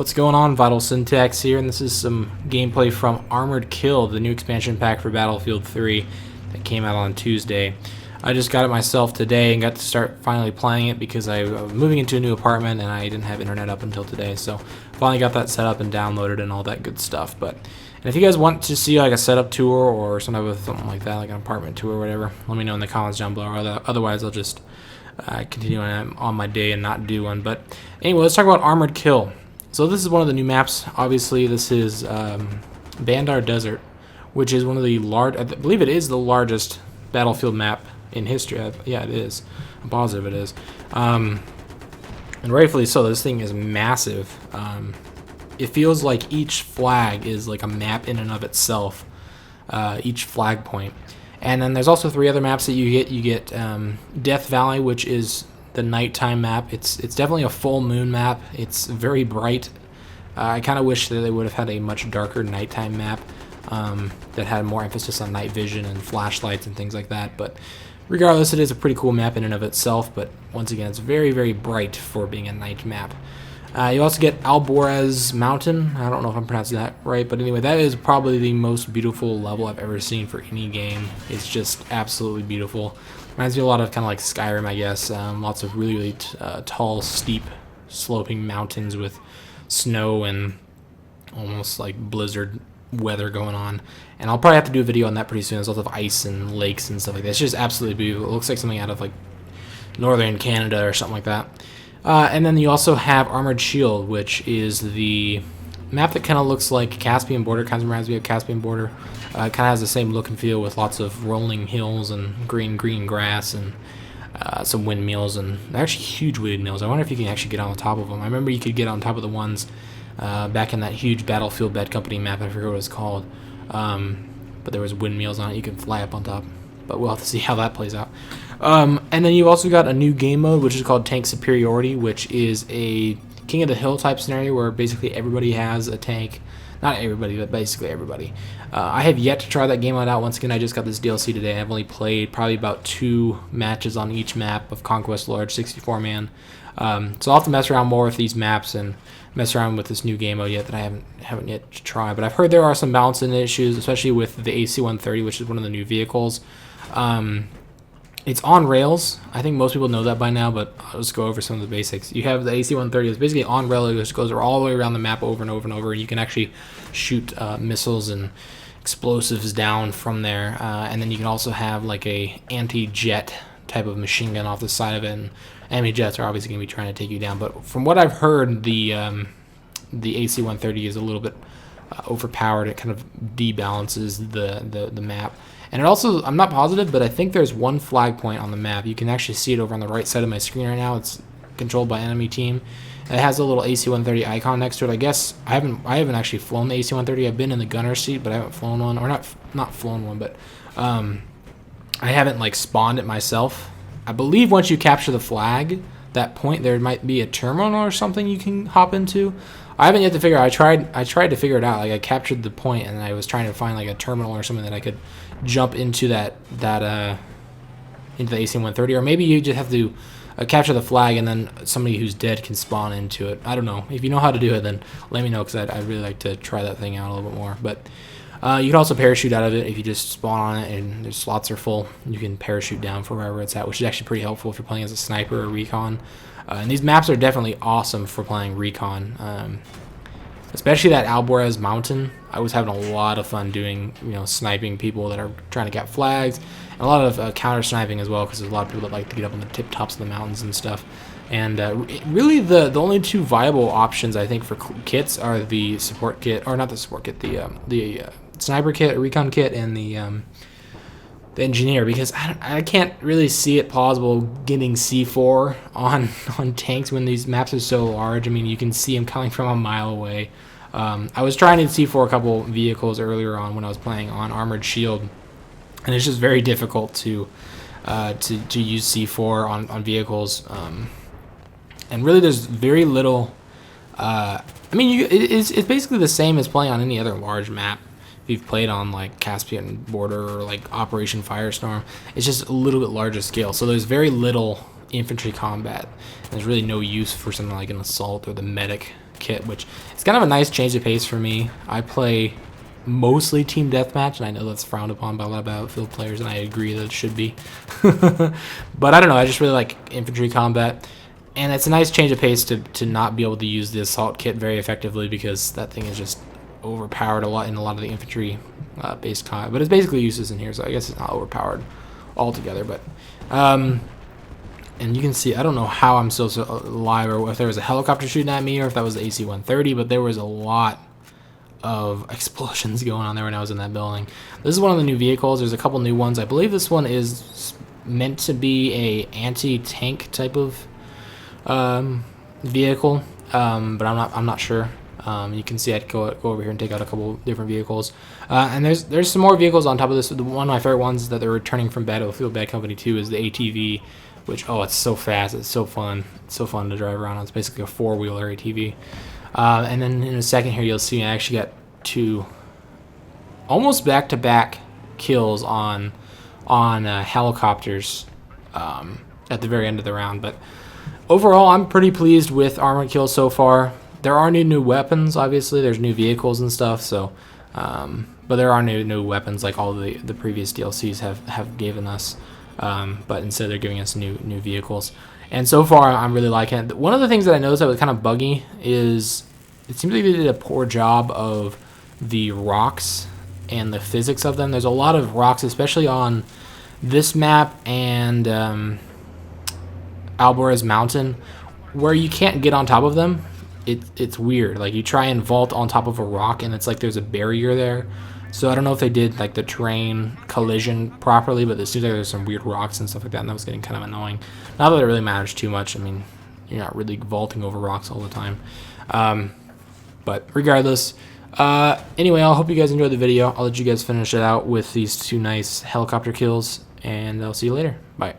What's going on? VitalSyntax here, and this is some gameplay from Armored Kill, the new expansion pack for Battlefield 3 that came out on Tuesday. I just got it myself today and got to start finally playing it because I was moving into a new apartment and I didn't have internet up until today, so finally got that set up and downloaded and all that good stuff. And if you guys want to see like a setup tour or something like that, like an apartment tour or whatever, let me know in the comments down below. Otherwise, I'll just continue on my day and not do one. But anyway, let's talk about Armored Kill. So this is one of the new maps. Obviously, this is Bandar Desert, which is one of the I believe it is the largest battlefield map in history. Yeah, it is. I'm positive it is. And rightfully so. This thing is massive. It feels like each flag is like a map in and of itself. Each flag point. And then there's also 3 other maps that you get. You get Death Valley, which is the nighttime map. It's definitely a full moon map. It's very bright. I kind of wish that they would have had a much darker nighttime map that had more emphasis on night vision and flashlights and things like that. But regardless, it is a pretty cool map in and of itself. But once again, it's very, very bright for being a night map. You also get Alborez Mountain. I don't know if I'm pronouncing that right, but anyway, that is probably the most beautiful level I've ever seen for any game. It's just absolutely beautiful. Reminds me a lot of kind of like Skyrim, I guess. Lots of really, really tall, steep, sloping mountains with snow and almost like blizzard weather going on. And I'll probably have to do a video on that pretty soon. There's lots of ice and lakes and stuff like that. It's just absolutely beautiful. It looks like something out of like northern Canada or something like that. And then you also have Armored Shield, which is the map that kind of looks like Caspian Border. Kind of reminds me of Caspian Border. Kind of has the same look and feel with lots of rolling hills and green grass and some windmills, and they're actually huge windmills. I wonder if you can actually get on top of them. I remember you could get on top of the ones back in that huge Battlefield Bad Company map. I forget what it's called. But there was windmills on it. You can fly up on top. But we'll have to see how that plays out. And then you've also got a new game mode, which is called Tank Superiority, which is a King of the Hill type scenario where basically everybody has a tank. Not everybody, but basically everybody. I have yet to try that game mode out. Once again, I just got this DLC today. I've only played probably about 2 matches on each map of Conquest Large 64-man. So I'll have to mess around more with these maps and mess around with this new game mode yet that I haven't yet tried. But I've heard there are some balancing issues, especially with the AC-130, which is one of the new vehicles. It's on rails. I think most people know that by now, but I'll just go over some of the basics. You have the AC-130. It's basically on rail, which goes all the way around the map over and over and over. And you can actually shoot missiles and explosives down from there. And then you can also have like a anti-jet type of machine gun off the side of it. And enemy jets are obviously going to be trying to take you down. But from what I've heard, the AC-130 is a little bit overpowered. It kind of debalances the map. And it also, I'm not positive, but I think there's one flag point on the map. You can actually see it over on the right side of my screen right now. It's controlled by enemy team. And it has a little AC-130 icon next to it. I guess I haven't actually flown the AC-130. I've been in the gunner seat, but I haven't flown one, or not flown one, but I haven't like spawned it myself. I believe once you capture the flag, that point there might be a terminal or something you can hop into. I haven't yet to figure out. I tried to figure it out. Like I captured the point and I was trying to find like a terminal or something that I could jump into into the AC-130, or maybe you just have to capture the flag and then somebody who's dead can spawn into it. I don't know. If you know how to do it, then let me know, because I'd really like to try that thing out a little bit more. But you can also parachute out of it if you just spawn on it and the slots are full. You can parachute down from wherever it's at, which is actually pretty helpful if you're playing as a sniper or recon. And these maps are definitely awesome for playing recon, especially that Alborez Mountain. I was having a lot of fun doing, sniping people that are trying to get flags, and a lot of counter sniping as well, because there's a lot of people that like to get up on the tip tops of the mountains and stuff. And really, the only 2 viable options I think for kits are the support kit, or not the support kit, the sniper kit, recon kit, and the engineer, because I can't really see it plausible getting C4 on tanks when these maps are so large. I mean, you can see them coming from a mile away. I was trying to C4 a couple vehicles earlier on when I was playing on Armored Shield, and it's just very difficult to use C4 on vehicles. And really, there's very little. I mean, it's basically the same as playing on any other large map. If you've played on like Caspian Border or like Operation Firestorm, it's just a little bit larger scale. So there's very little infantry combat. There's really no use for something like an assault or the medic kit, which is kind of a nice change of pace for me. I play mostly team deathmatch, and I know that's frowned upon by a lot of Battlefield players, and I agree that it should be. But I don't know, I just really like infantry combat, and it's a nice change of pace to not be able to use the assault kit very effectively, because that thing is just overpowered a lot in a lot of the infantry based combat. But it's basically useless in here, so I guess it's not overpowered altogether. But and you can see, I don't know how I'm still alive, or if there was a helicopter shooting at me, or if that was the AC-130, but there was a lot of explosions going on there when I was in that building. This is one of the new vehicles. There's a couple new ones. I believe this one is meant to be a anti-tank type of vehicle, but I'm not sure. You can see I'd go over here and take out a couple different vehicles, and there's some more vehicles on top of this. One of my favorite ones that they're returning from Battlefield Bad Company 2 is the ATV, which, oh, it's so fast, it's so fun, to drive around on. It's basically a four-wheeler ATV. And then in a second here, you'll see I actually got 2 almost back-to-back kills on helicopters at the very end of the round. But overall, I'm pretty pleased with Armored Kill so far. There are new weapons, obviously. There's new vehicles and stuff. So, but there are new weapons like all the previous DLCs have given us. But instead they're giving us new vehicles. And so far, I'm really liking it. One of the things that I noticed that was kind of buggy is it seems like they did a poor job of the rocks and the physics of them. There's a lot of rocks, especially on this map and Alvarez Mountain, where you can't get on top of them. It's weird. Like, you try and vault on top of a rock, and it's like there's a barrier there. So I don't know if they did like the terrain collision properly, but it seems like there's some weird rocks and stuff like that, and that was getting kind of annoying. Not that it really matters too much. I mean, you're not really vaulting over rocks all the time. But regardless, anyway, I hope you guys enjoyed the video. I'll let you guys finish it out with these 2 nice helicopter kills, and I'll see you later. Bye.